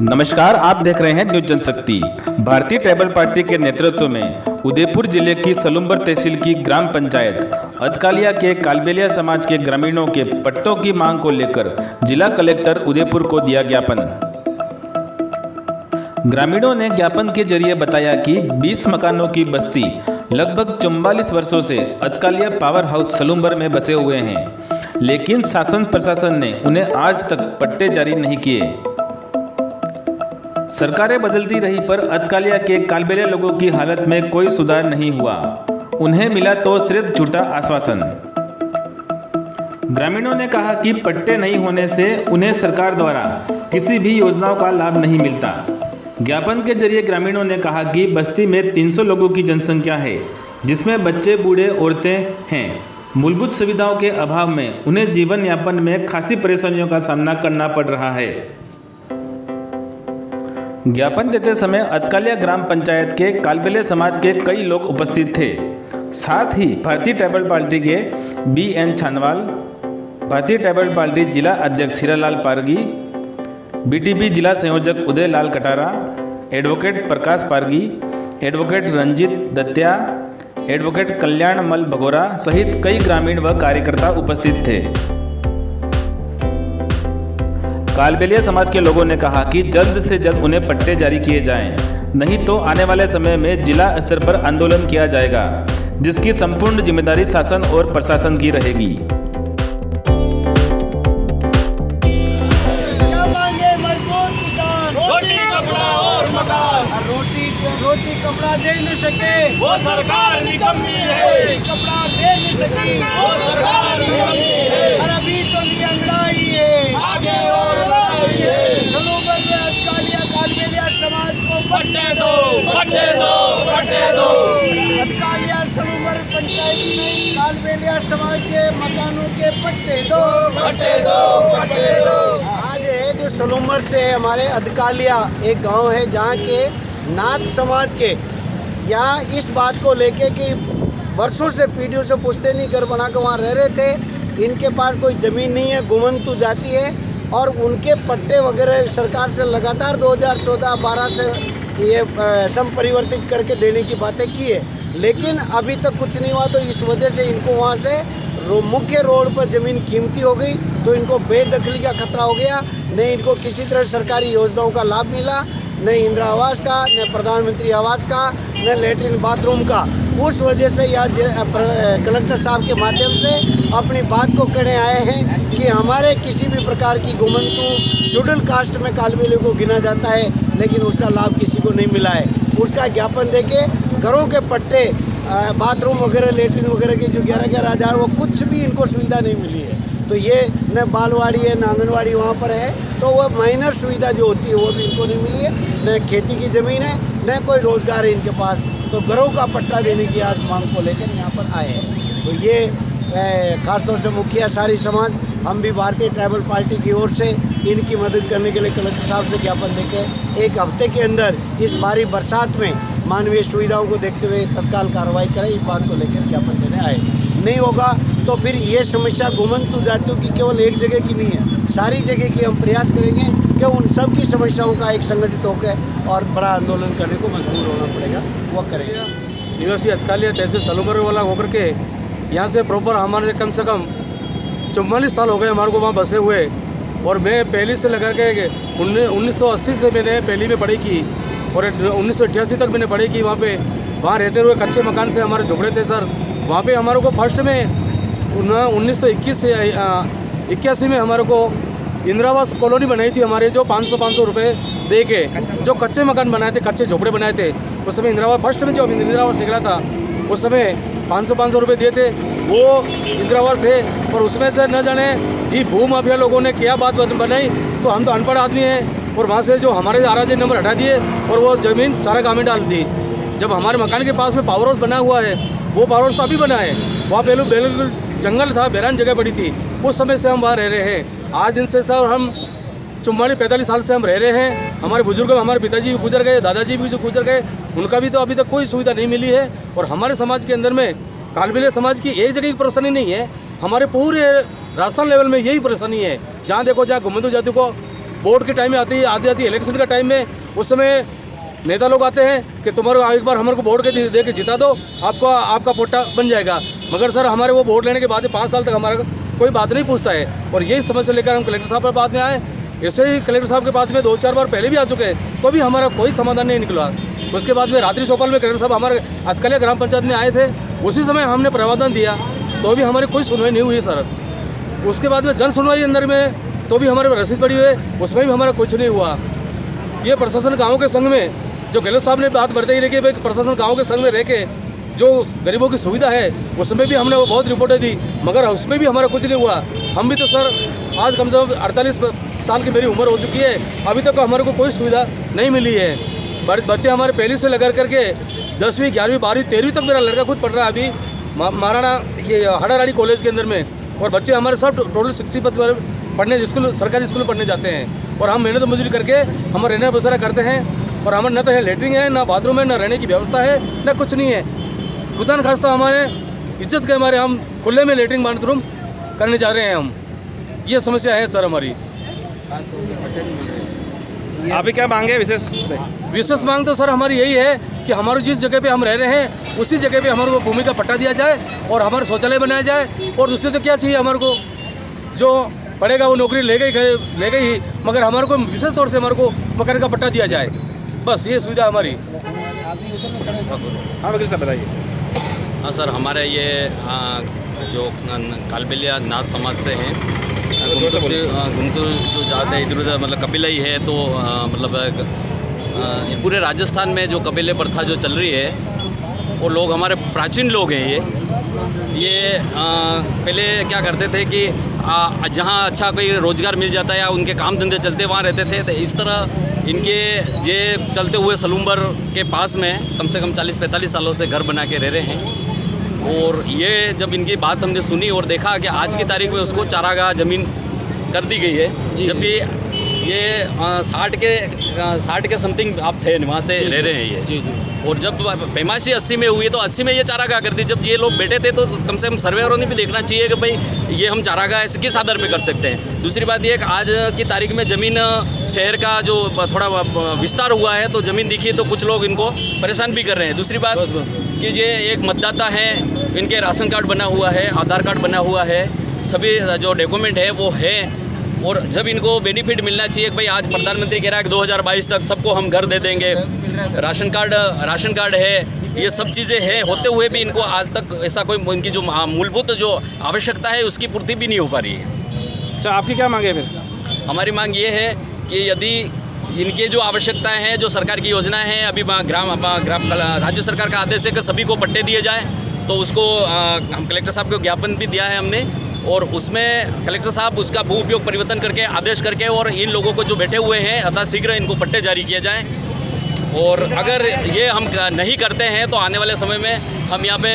नमस्कार, आप देख रहे हैं न्यूज जनशक्ति। भारतीय ट्राइबल पार्टी के नेतृत्व में उदयपुर जिले की सलुम्बर तहसील की ग्राम पंचायत अतकालिया के कालबेलिया समाज के ग्रामीणों के पट्टों की मांग को लेकर जिला कलेक्टर उदयपुर को दिया ज्ञापन। ग्रामीणों ने ज्ञापन के जरिए बताया कि 20 मकानों की बस्ती लगभग 44 वर्षों से अतकालिया पावर हाउस सलुम्बर में बसे हुए हैं, लेकिन शासन प्रशासन ने उन्हें आज तक पट्टे जारी नहीं किए। सरकारें बदलती रही पर अतकालिया के कालबेलिया लोगों की हालत में कोई सुधार नहीं हुआ। उन्हें मिला तो सिर्फ झूठा आश्वासन। ग्रामीणों ने कहा कि पट्टे नहीं होने से उन्हें सरकार द्वारा किसी भी योजनाओं का लाभ नहीं मिलता। ज्ञापन के जरिए ग्रामीणों ने कहा कि बस्ती में 300 लोगों की जनसंख्या है, जिसमें बच्चे, बूढ़े, औरतें हैं। मूलभूत सुविधाओं के अभाव में उन्हें जीवन यापन में खासी परेशानियों का सामना करना पड़ रहा है। ज्ञापन देते समय अतकालिया ग्राम पंचायत के कालबेलिया समाज के कई लोग उपस्थित थे। साथ ही भारतीय ट्राइबल पार्टी के BN छानवाल, भारतीय ट्राइबल पार्टी जिला अध्यक्ष हीरालाल पारगी, BTP जिला संयोजक उदय लाल कटारा, एडवोकेट प्रकाश पारगी, एडवोकेट रंजीत दत्तिया, एडवोकेट कल्याण मल भगोरा सहित कई ग्रामीण व कार्यकर्ता उपस्थित थे। कालबेलिया समाज के लोगों ने कहा कि जल्द से जल्द उन्हें पट्टे जारी किए जाएं, नहीं तो आने वाले समय में जिला स्तर पर आंदोलन किया जाएगा, जिसकी संपूर्ण जिम्मेदारी शासन और प्रशासन की रहेगी। रोटी कपड़ा दे नहीं सके वो सरकार निकम्मी है। कपड़ा दे नहीं सकी वो सरकार निकम्मी है। और अभी तो अंगड़ाई है, आगे और लड़ाई है। सलूबर में अतकालिया कालबेलिया समाज को पट्टे दो, पट्टे दो, पट्टे दो। अतकालिया सलूबर पंचायत में कालबेलिया समाज के मकानों के पट्टे दो, पट्टे दो, पट्टे दो। आज है जो सलूबर से हमारे अतकालिया एक गाँव है, जहाँ के नाथ समाज के यहाँ इस बात को लेके कि वर्षों से पीढ़ियों से पूछते नहीं घर बना कर वहाँ रह रहे थे। इनके पास कोई ज़मीन नहीं है, गुमंतु जाती है, और उनके पट्टे वगैरह सरकार से लगातार 2014-12 से ये संपरिवर्तित करके देने की बातें की है, लेकिन अभी तक कुछ नहीं हुआ। तो इस वजह से इनको वहाँ से मुख्य रोड पर ज़मीन कीमती हो गई, तो इनको बेदखली का खतरा हो गया। नहीं इनको किसी तरह सरकारी योजनाओं का लाभ मिला, न इंदिरा आवास का, न प्रधानमंत्री आवास का, न लेटरिन बाथरूम का। उस वजह से यहाँ कलेक्टर साहब के माध्यम से अपनी बात को कहने आए हैं कि हमारे किसी भी प्रकार की गुमंतु शेड्यूल कास्ट में कालबेलिया को गिना जाता है, लेकिन उसका लाभ किसी को नहीं मिला है। उसका ज्ञापन देके घरों के पट्टे, बाथरूम वगैरह, लेटरिन वगैरह की जो 11-11 हज़ार, वो कुछ भी इनको सुविधा नहीं मिली है। तो ये न बालवाड़ी है, न आंगनवाड़ी वहाँ पर है, तो वह माइनर सुविधा जो होती है वो भी इनको नहीं मिली है। न खेती की ज़मीन है, न कोई रोज़गार है इनके पास। तो घरों का पट्टा देने की आज मांग को लेकर यहाँ पर आए हैं। तो ये खासतौर से मुखिया सारी समाज, हम भी भारतीय ट्राइबल पार्टी की ओर से इनकी मदद करने के लिए कलेक्टर साहब से ज्ञापन देकर 1 हफ्ते के अंदर इस भारी बरसात में मानवीय सुविधाओं को देखते हुए तत्काल कार्रवाई करें, इस बात को लेकर ज्ञापन देने आए। नहीं होगा तो फिर ये समस्या गुमंतु जातियों की केवल एक जगह की नहीं है, सारी जगह की हम प्रयास करेंगे कि उन सब की समस्याओं का एक संगठित होकर और बड़ा आंदोलन करने को मजबूर होना पड़ेगा, वो करेंगे। निवासी अतकालिया तहसील सलूबर वाला होकर के यहाँ से प्रॉपर हमारे कम से कम 44 साल हो गए हमारे को वहाँ बसे हुए। और मैं पहली से लेकर के 1980 से मैंने पहली में पढ़ाई की और 1988 तक मैंने पढ़ाई की। वहाँ रहते हुए कच्चे मकान से हमारे झोपड़े थे सर। वहाँ पे हमारे को फर्स्ट में 1921 से 81 में हमारे को इंदिरा आवास कॉलोनी बनाई थी हमारे, जो 500 रुपये दे के जो कच्चे मकान बनाए थे, कच्चे झोपड़े बनाए थे। उस समय इंदिरा आवास फर्स्ट में जो इंदिरा आवास निकला था, उस समय 500 रुपये दिए थे, वो इंदिरा आवास थे। और उसमें से न जाने ये भू माफिया लोगों ने क्या बात बनाई, तो हम तो अनपढ़ आदमी हैं, और वहाँ से जो हमारे आरजे नंबर हटा दिए और वो ज़मीन सारा गाँव में डाल दी। जब हमारे मकान के पास में पावर हाउस बना हुआ है, वो पावर हाउस तो अभी बना है, वहाँ बिल्कुल जंगल था, बैरान जगह पड़ी थी। उस समय से हम वहाँ रह रहे हैं। आज दिन से सर हम 44-45 साल से हम रह रहे हैं। हमारे बुजुर्ग, हमारे पिताजी भी गुजर गए, दादाजी भी जो गुजर गए, उनका भी तो अभी तक कोई सुविधा नहीं मिली है। और हमारे समाज के अंदर में कालबेलिया समाज की एक जगह की परेशानी नहीं है, हमारे पूरे राजस्थान लेवल में यही परेशानी है। जहाँ देखो, जहाँ घुमंतु जाति को वोट के टाइम में आती इलेक्शन का टाइम में उस समय नेता लोग आते हैं कि तुम्हारा एक बार हमारे को वोट के दे के जिता दो, आपका पोटा बन जाएगा। मगर सर हमारे वो वोट लेने के बाद 5 साल तक हमारा कोई बात नहीं पूछता है। और यही समस्या लेकर हम कलेक्टर साहब के पास में आए। ऐसे ही कलेक्टर साहब के पास में 2-4 बार पहले भी आ चुके हैं, तो भी हमारा कोई समाधान नहीं निकला। उसके बाद में रात्रि चौपाल में कलेक्टर साहब हमारे अतकालिया ग्राम पंचायत में आए थे, उसी समय हमने प्रावधान दिया, तो भी हमारी कोई सुनवाई नहीं हुई सर। उसके बाद में जन सुनवाई अंदर में तो भी हमारे रसीद पड़ी हुई है, उसमें भी हमारा कुछ नहीं हुआ। ये प्रशासन गाँव के संग में जो गहलोत साहब ने बात बढ़ते ही रही कि भाई प्रशासन गाँव के संग में रह के जो गरीबों की सुविधा है उसमें भी हमने वो बहुत रिपोर्टें दी, मगर उसमें भी हमारा कुछ नहीं हुआ। हम भी तो सर आज कम से कम 48 साल की मेरी उम्र हो चुकी है, अभी तक हमारे को कोई सुविधा नहीं मिली है। बच्चे हमारे पहली से लगा करके 10वीं 11वीं 12वीं 13वीं तक मेरा लड़का खुद पढ़ रहा है अभी महाराणा ये हड़ारानी कॉलेज के अंदर में। और बच्चे हमारे सब टोटल 60 पद पर पढ़ने स्कूल सरकारी स्कूल में पढ़ने जाते हैं। और हम मेहनत मजदूरी करके हम रहना बसेरा करते हैं। और हमारे न तो है लेटरिन है, ना बाथरूम है, ना रहने की व्यवस्था है, ना कुछ नहीं है। खुदा न खास्ता हमारे इज्जत के हमारे हम खुले में लेटरिन बाथरूम करने जा रहे हैं हम। ये समस्या है सर हमारी। आप क्या मांगे विशेष मांग तो सर हमारी यही है कि हमारी जिस जगह पे हम रह रहे हैं उसी जगह पे हमारे को भूमि का पट्टा दिया जाए और हमारा शौचालय बनाया जाए। और दूसरे तो क्या चाहिए हमारे को, जो पड़ेगा वो नौकरी ले गई ही, मगर हमारे को विशेष तौर से हमारे को मकान का पट्टा दिया जाए, बस ये सुविधा हमारी। हाँ वकील साहब बताइए। हाँ सर, हमारे ये जो कालबेलिया नाथ समाज से हैं, गुमतुर जो जाते हैं इधर उधर मतलब कबीलाई है, तो मतलब ये पूरे राजस्थान में जो कबीले प्रथा जो चल रही है वो लोग हमारे प्राचीन लोग हैं। ये पहले क्या करते थे कि जहाँ अच्छा कोई रोज़गार मिल जाता है या उनके काम धंधे चलते वहाँ रहते थे। तो इस तरह इनके ये चलते हुए सलूम्बर के पास में कम से कम 40-45 सालों से घर बना के रह रहे हैं। और ये जब इनकी बात हमने सुनी और देखा कि आज की तारीख में उसको चारागाह ज़मीन कर दी गई है, जबकि ये 60 के समथिंग आप थे वहाँ से रह रहे हैं ये। और जब पैमाइशी 80 में हुई तो 80 में ये चारागाह कर दी। जब ये लोग बैठे थे तो कम से कम सर्वेयरों ने भी देखना चाहिए कि भाई ये हम चारागाह किस आधार पे कर सकते हैं। दूसरी बात ये कि आज की तारीख में ज़मीन शहर का जो थोड़ा विस्तार हुआ है तो ज़मीन दिखी तो कुछ लोग इनको परेशान भी कर रहे हैं। दूसरी बात कि ये एक मतदाता हैं, इनके राशन कार्ड बना हुआ है, आधार कार्ड बना हुआ है, सभी जो डॉक्यूमेंट है वो है। और जब इनको बेनिफिट मिलना चाहिए कि भाई आज प्रधानमंत्री कह रहा है कि 2022 तक सबको हम घर दे देंगे, राशन कार्ड है, ये सब चीज़ें हैं, होते हुए भी इनको आज तक ऐसा कोई इनकी जो मूलभूत जो आवश्यकता है उसकी पूर्ति भी नहीं हो पा रही है। अच्छा, आपकी क्या मांगे फिर? हमारी मांग ये है कि यदि इनके जो आवश्यकताएं हैं, जो सरकार की योजनाएं हैं, अभी राज्य सरकार का आदेश है कि सभी को पट्टे दिए जाए, तो उसको हम कलेक्टर साहब को ज्ञापन भी दिया है हमने। और उसमें कलेक्टर साहब उसका भू उपयोग परिवर्तन करके आदेश करके और इन लोगों को जो बैठे हुए हैं अतः शीघ्र इनको पट्टे जारी किए जाएँ। और अगर ये हम नहीं करते हैं तो आने वाले समय में हम यहाँ पे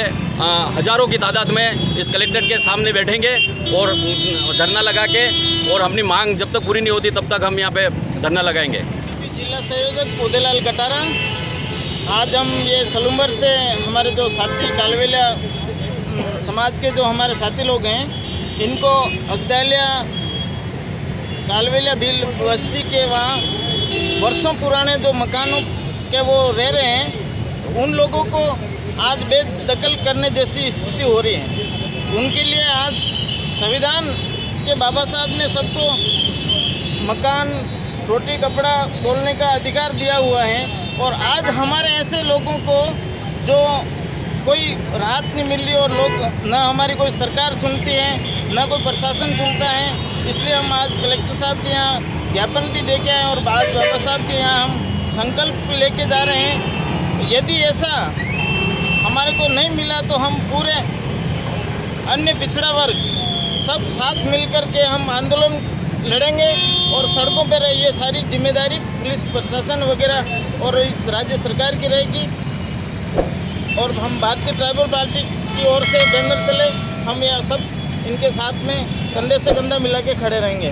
हज़ारों की तादाद में इस कलेक्ट्रेट के सामने बैठेंगे और धरना लगा के, और अपनी मांग जब तक पूरी नहीं होती तब तक हम यहाँ पे धरना लगाएंगे। जिला संयोजक उदयलाल कटारा, आज हम ये सलूम्बर से हमारे जो साथी कालबेलिया समाज के जो हमारे साथी लोग हैं, इनको कालबेलिया भील बस्ती के वहाँ वर्षों पुराने जो मकानों के वो रह रहे हैं, तो उन लोगों को आज बेदखल करने जैसी स्थिति हो रही है। उनके लिए आज संविधान के बाबा साहब ने सबको मकान, रोटी कपड़ा बोलने का अधिकार दिया हुआ है, और आज हमारे ऐसे लोगों को जो कोई राहत नहीं मिल रही और लोग ना हमारी कोई सरकार सुनती है ना कोई प्रशासन सुनता है। इसलिए हम आज कलेक्टर साहब के यहाँ ज्ञापन भी दे के आए और बाद बाबा साहब के यहाँ हम संकल्प लेके जा रहे हैं। यदि ऐसा हमारे को नहीं मिला तो हम पूरे अन्य पिछड़ा वर्ग सब साथ मिलकर के हम आंदोलन लड़ेंगे और सड़कों पर ये सारी जिम्मेदारी पुलिस प्रशासन वगैरह और इस राज्य सरकार की रहेगी। और हम भारतीय ट्राइबल पार्टी की ओर से बैनर तले हम यह सब इनके साथ में कंधे से कंधा मिला के खड़े रहेंगे।